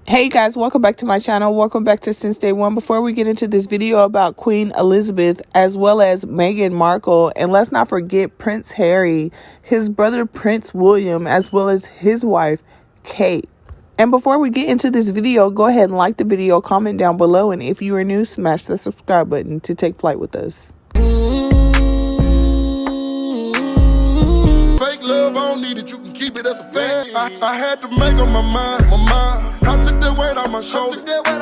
Hey guys, welcome back to my channel. Welcome back to Since Day One. Before we get into this video about Queen Elizabeth as well as Meghan Markle, and let's not forget Prince Harry, his brother Prince William, as well as his wife Kate. And before we get into this video, go ahead and like the video, comment down below, and if you are new, smash that subscribe button to take flight with us. Fake love, I don't need it, you can keep it, that's a fact. I had to make up my mind. I took that weight on my shoulders. I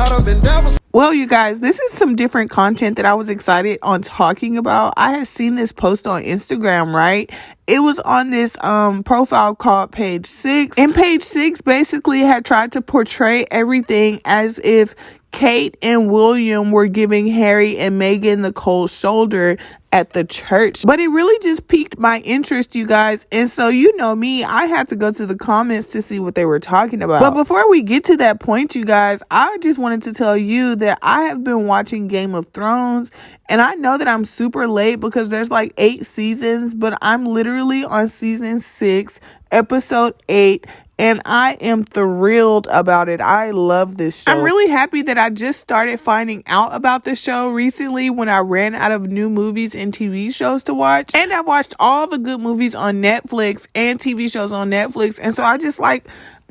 done been down for. Well, you guys, this is some different content that I was excited on talking about. I had seen this post on Instagram, right? It was on this profile called Page 6. And Page 6 basically had tried to portray everything as if Kate and William were giving Harry and Meghan the cold shoulder at the church. But it really just piqued my interest, you guys. And so, you know me, I had to go to the comments to see what they were talking about. But before we get to that point, you guys, I just wanted to tell you that I have been watching Game of Thrones. And I know that I'm super late because there's like 8 seasons, but I'm literally on season 6, episode 8. And I am thrilled about it. I love this show. I'm really happy that I just started finding out about the show recently when I ran out of new movies and TV shows to watch. And I watched all the good movies on Netflix and TV shows on Netflix. And so I just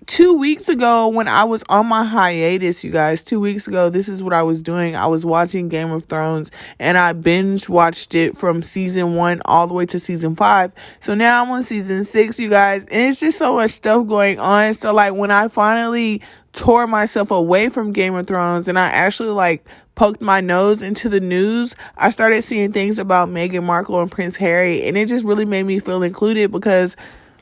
2 weeks ago when I was on my hiatus, you guys, 2 weeks ago, this is what I was doing. I was watching Game of Thrones and I binge watched it from season 1 all the way to season 5. So now I'm on season 6, you guys, and it's just so much stuff going on. So when I finally tore myself away from Game of Thrones and I actually poked my nose into the news, I started seeing things about Meghan Markle and Prince Harry, and it just really made me feel included because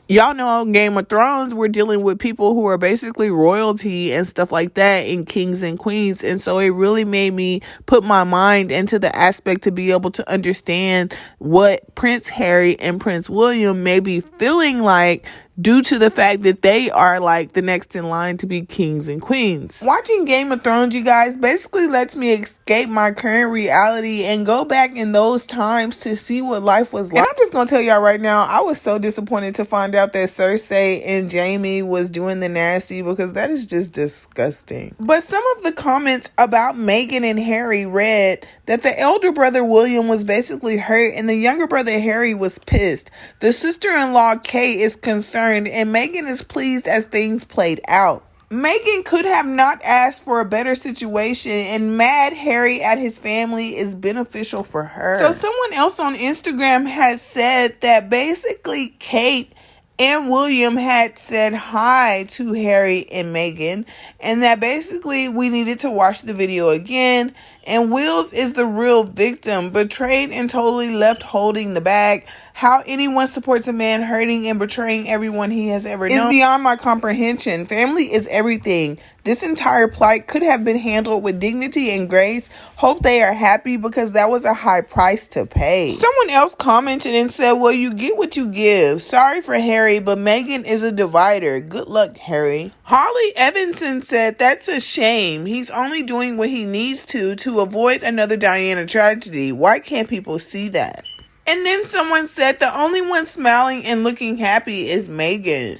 y'all know Game of Thrones, we're dealing with people who are basically royalty and stuff like that, and kings and queens. And so it really made me put my mind into the aspect to be able to understand what Prince Harry and Prince William may be feeling like due to the fact that they are the next in line to be kings and queens. Watching Game of Thrones, you guys, basically lets me escape my current reality and go back in those times to see what life was like. And I'm just gonna tell y'all right now, I was so disappointed to find out that Cersei and Jaime was doing the nasty, because that is just disgusting. But some of the comments about Meghan and Harry read that the elder brother William was basically hurt and the younger brother Harry was pissed. The sister-in-law Kate is concerned and Meghan is pleased as things played out. Meghan could have not asked for a better situation, and mad Harry at his family is beneficial for her. So someone else on Instagram has said that basically Kate and William had said hi to Harry and Meghan, and that basically we needed to watch the video again, and Wills is the real victim, betrayed and totally left holding the bag. How anyone supports a man hurting and betraying everyone he has ever known is beyond my comprehension. Family is everything. This entire plight could have been handled with dignity and grace. Hope they are happy, because that was a high price to pay. Someone else commented and said, well, you get what you give. Sorry for Harry, but Meghan is a divider. Good luck, Harry. Holly Evanson said, that's a shame. He's only doing what he needs to avoid another Diana tragedy. Why can't people see that? And then someone said the only one smiling and looking happy is Meghan.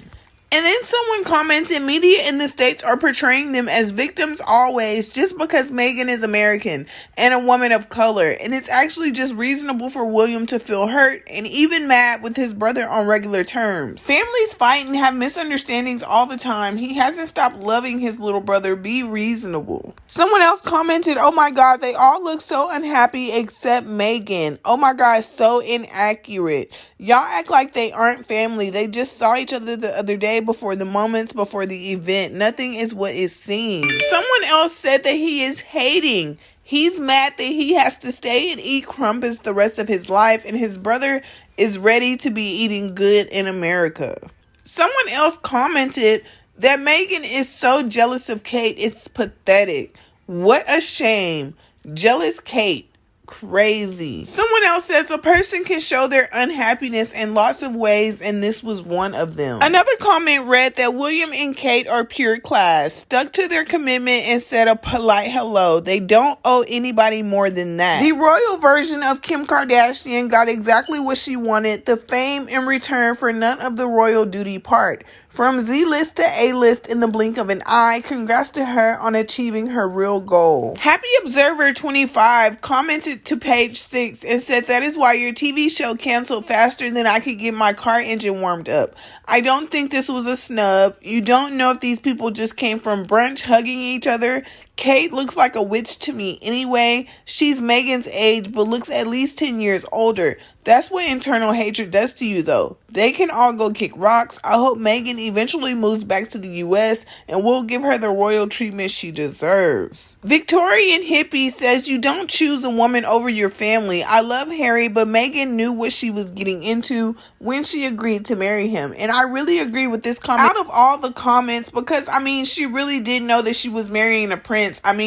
And then someone commented, media in the States are portraying them as victims always, just because Meghan is American and a woman of color. And it's actually just reasonable for William to feel hurt and even mad with his brother on regular terms. Families fight and have misunderstandings all the time. He hasn't stopped loving his little brother. Be reasonable. Someone else commented, oh my God, they all look so unhappy except Meghan. Oh my God, so inaccurate. Y'all act like they aren't family. They just saw each other the other day before the moments before the event. Nothing is what it seems. Someone else said that he is hating. He's mad that he has to stay and eat crumpets the rest of his life, and his brother is ready to be eating good in America. Someone else commented that Meghan is so jealous of Kate, it's pathetic. What a shame. Jealous Kate. Crazy. Someone else says a person can show their unhappiness in lots of ways, and this was one of them. Another comment read that William and Kate are pure class, stuck to their commitment and said a polite hello. They don't owe anybody more than that. The royal version of Kim Kardashian got exactly what she wanted, the fame in return for none of the royal duty part. From Z-list to A-list in the blink of an eye, congrats to her on achieving her real goal. Happy Observer 25 commented to page 6 and said, "That is why your TV show canceled faster than I could get my car engine warmed up. I don't think this was a snub. You don't know if these people just came from brunch hugging each other. Kate looks like a witch to me anyway. She's Meghan's age but looks at least 10 years older. That's what internal hatred does to you though. They can all go kick rocks. I hope Meghan eventually moves back to the US and we'll give her the royal treatment she deserves." Victorian Hippie says, "You don't choose a woman over your family. I love Harry, but Meghan knew what she was getting into when she agreed to marry him." And I really agree with this comment out of all the comments, because she really did know that she was marrying a prince.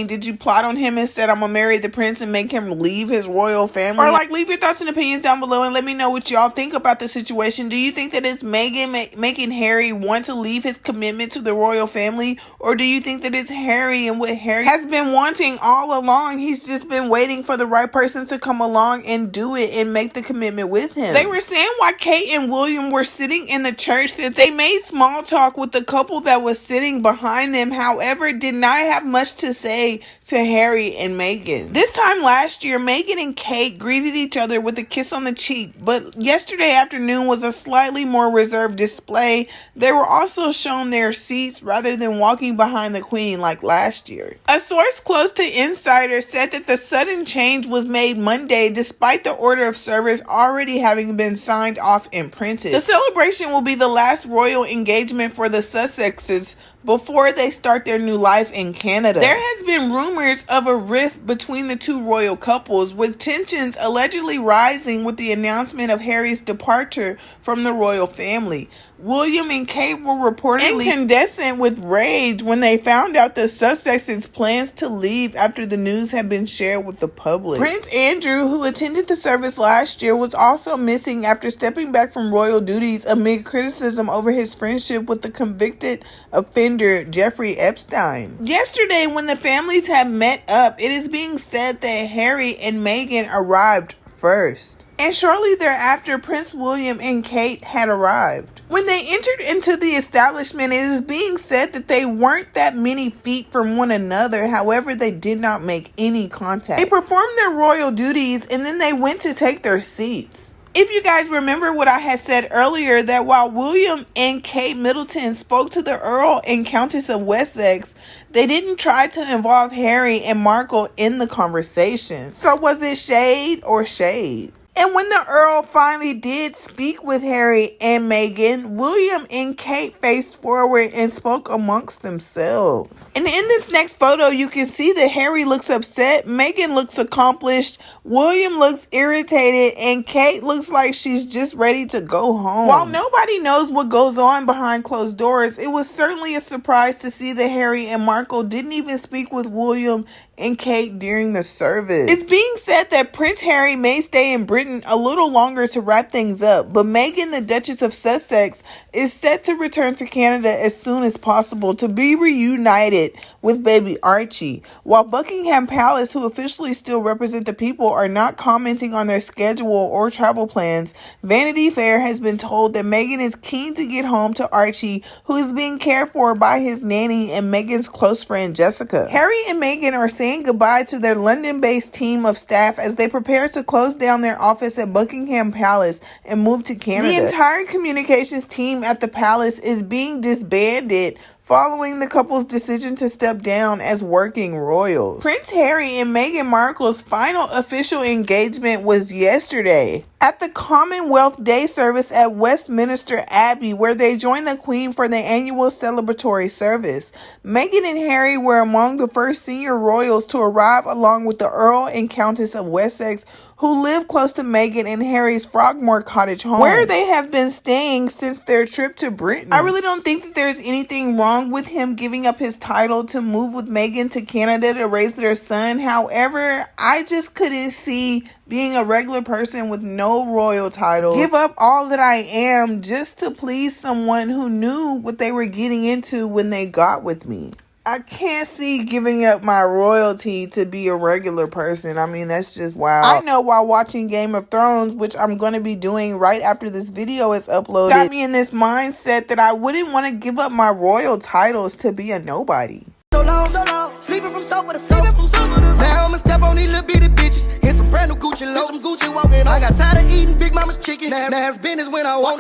Did you plot on him and said, "I'm gonna marry the prince," and make him leave his royal family? Or leave your thoughts and opinions down below and let me know what y'all think about the situation. Do you think that it's Meghan making Harry want to leave his commitment to the royal family? Or do you think that it's Harry and what Harry has been wanting all along? He's just been waiting for the right person to come along and do it and make the commitment with him. They were saying while Kate and William were sitting in the church that they made small talk with the couple that was sitting behind them. However, did not have much to say to Harry and Meghan. This time last year, Meghan and Kate greeted each other with a kiss on the cheek, but yesterday afternoon was a slightly more reserved display. They were also shown their seats rather than walking behind the Queen like last year. A source close to Insider said that the sudden change was made Monday despite the order of service already having been signed off and printed. The celebration will be the last royal engagement for the Sussexes before they start their new life in Canada. There has been rumors of a rift between the two royal couples, with tensions allegedly rising with the announcement of Harry's departure from the royal family. William and Kate were reportedly incandescent with rage when they found out the Sussexes' plans to leave after the news had been shared with the public. Prince Andrew, who attended the service last year, was also missing after stepping back from royal duties amid criticism over his friendship with the convicted offender Jeffrey Epstein. Yesterday, when the families had met up, it is being said that Harry and Meghan arrived first, and shortly thereafter Prince William and Kate had arrived. When they entered into the establishment, it is being said that they weren't that many feet from one another. However, they did not make any contact. They performed their royal duties and then they went to take their seats. If you guys remember what I had said earlier, that while William and Kate Middleton spoke to the Earl and Countess of Wessex, they didn't try to involve Harry and Markle in the conversation. So was it shade or shade? And when the Earl finally did speak with Harry and Meghan, William and Kate faced forward and spoke amongst themselves. And in this next photo, you can see that Harry looks upset, Meghan looks accomplished, William looks irritated, and Kate looks like she's just ready to go home. While nobody knows what goes on behind closed doors, it was certainly a surprise to see that Harry and Markle didn't even speak with William and Kate during the service. It's being said that Prince Harry may stay in Britain a little longer to wrap things up, but Meghan, the Duchess of Sussex, is set to return to Canada as soon as possible to be reunited with baby Archie. While Buckingham Palace, who officially still represent the people, are not commenting on their schedule or travel plans, Vanity Fair has been told that Meghan is keen to get home to Archie, who is being cared for by his nanny and Meghan's close friend Jessica. Harry and Meghan are saying goodbye to their London-based team of staff as they prepare to close down their office at Buckingham Palace and move to Canada. The entire communications team at the palace is being disbanded following the couple's decision to step down as working royals. Prince Harry and Meghan Markle's final official engagement was yesterday at the Commonwealth Day service at Westminster Abbey, where they joined the Queen for the annual celebratory service. Meghan and Harry were among the first senior royals to arrive, along with the Earl and Countess of Wessex, who live close to Meghan and Harry's Frogmore Cottage home, where they have been staying since their trip to Britain. I really don't think that there's anything wrong with him giving up his title to move with Meghan to Canada to raise their son. However, I just couldn't see being a regular person with no royal title give up all that I am just to please someone who knew what they were getting into when they got with me. I can't see giving up my royalty to be a regular person. I mean, that's just wild. I know while watching Game of Thrones, which I'm going to be doing right after this video is uploaded, got me in this mindset that I wouldn't want to give up my royal titles to be a nobody. So long, sleeping from sofa to sofa. Now I'ma step on these little bitty bitches. Here's some brand new Gucci loafs, some Gucci walking. I got tired of eating Big Mama's chicken. Now it's business when I walk.